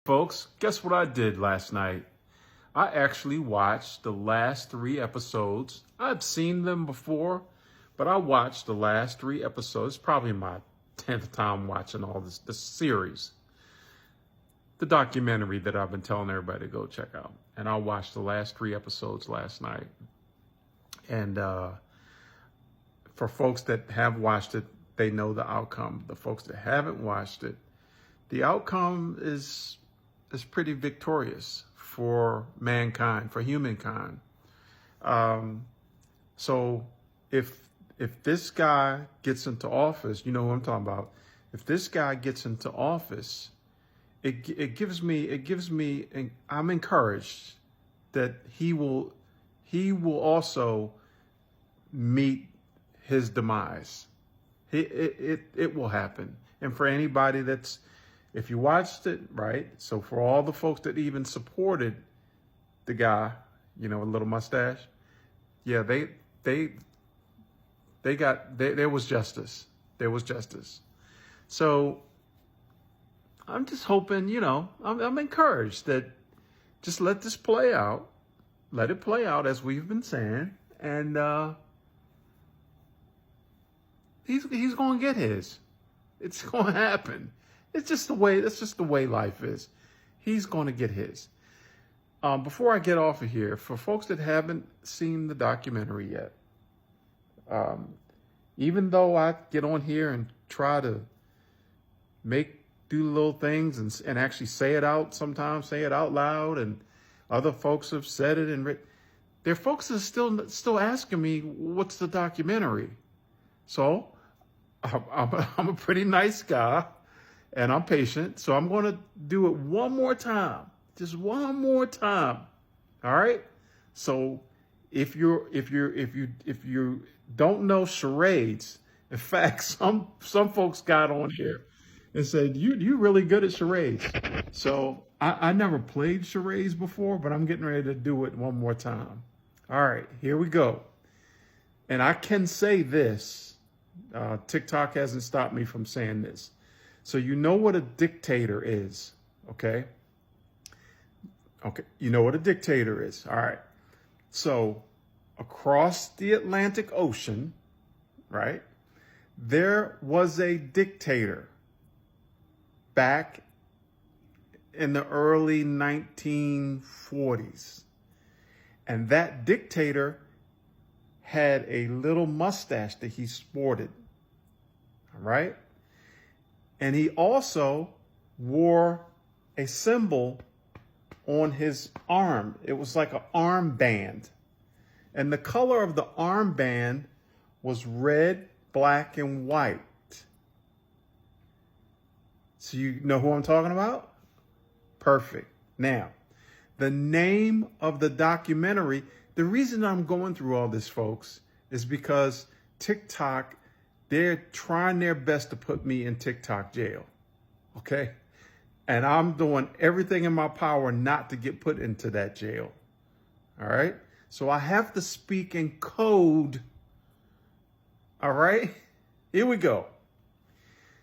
Folks, guess what I did last night? I actually watched the last 3 episodes. I've seen them before, but I watched the last 3 episodes. Probably my 10th time watching all this series. The documentary that I've been telling everybody to go check out. And I watched the last 3 episodes last night. And for folks that have watched it, they know the outcome. The folks that haven't watched it, the outcome is pretty victorious for mankind, for humankind. So if this guy gets into office, you know who I'm talking about. If this guy gets into office, it gives me, and I'm encouraged that he will also meet his demise. It will happen. And for anybody if you watched it, right? So for all the folks that even supported the guy, with a little mustache, yeah, there was justice. There was justice. So I'm just hoping, I'm encouraged that just let this play out. Let it play out as we've been saying. And he's going to get his. It's going to happen. That's just the way life is. He's going to get his. Before I get off of here, for folks that haven't seen the documentary yet, even though I get on here and try to do little things and actually say it out sometimes, say it out loud, and other folks have said it, and there are folks that are still asking me, what's the documentary? So I'm a pretty nice guy. And I'm patient, so I'm going to do it one more time, just one more time. All right. So if you don't know charades, in fact, some folks got on here and said you really good at charades. So I never played charades before, but I'm getting ready to do it one more time. All right, here we go. And I can say this: TikTok hasn't stopped me from saying this. So you know what a dictator is, okay? Okay, you know what a dictator is. All right. So across the Atlantic Ocean, right, there was a dictator back in the early 1940s. And that dictator had a little mustache that he sported, all right? And he also wore a symbol on his arm. It was like an armband. And the color of the armband was red, black, and white. So you know who I'm talking about? Perfect. Now, the name of the documentary, the reason I'm going through all this, folks, is because TikTok, they're trying their best to put me in TikTok jail, okay? And I'm doing everything in my power not to get put into that jail, all right? So I have to speak in code, all right? Here we go.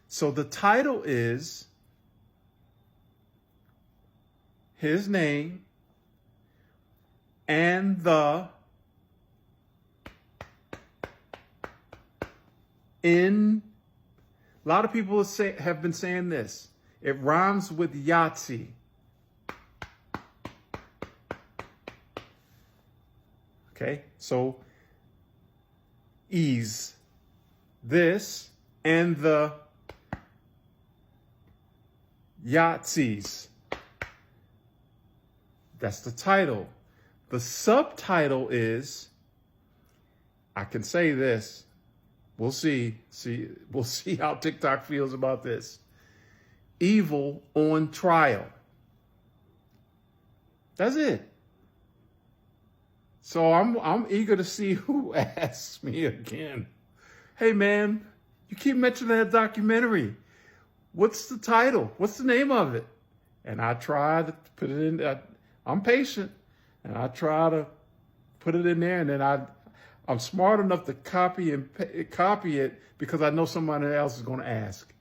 So the title is his name and a lot of people have been saying this. It rhymes with Yahtzee. Okay, so ease. This and the Yahtzees. That's the title. The subtitle is, I can say this. We'll see. We'll see how TikTok feels about this. Evil on trial. That's it. So I'm eager to see who asks me again. Hey man, you keep mentioning that documentary. What's the title? What's the name of it? And I try to put it in. I'm patient, and I try to put it in there, and then I'm smart enough to copy it because I know somebody else is going to ask.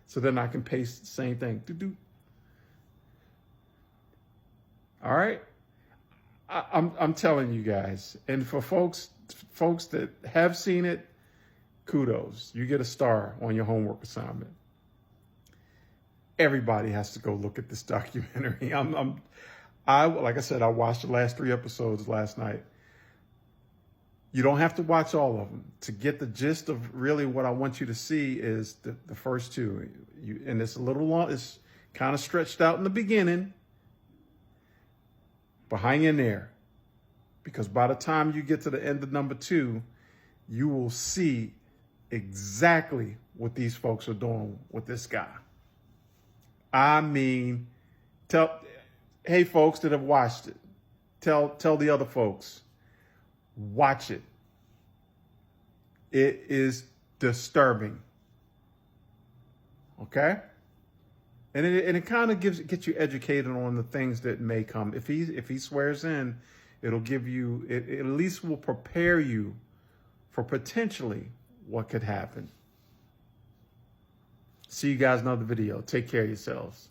So then I can paste the same thing. All right. I'm telling you guys, and for folks that have seen it, kudos. You get a star on your homework assignment. Everybody has to go look at this documentary. Like I said, I watched the last 3 episodes last night. You don't have to watch all of them to get the gist of really what I want you to see is the first 2. And it's a little long. It's kind of stretched out in the beginning, but hang in there, because by the time you get to the end of number 2, you will see exactly what these folks are doing with this guy. I mean, hey folks that have watched it, tell the other folks, watch it. It is disturbing. Okay? And it kind of gets you educated on the things that may come. If he swears in, it'll give you, it at least will prepare you for potentially what could happen. See you guys in another video. Take care of yourselves.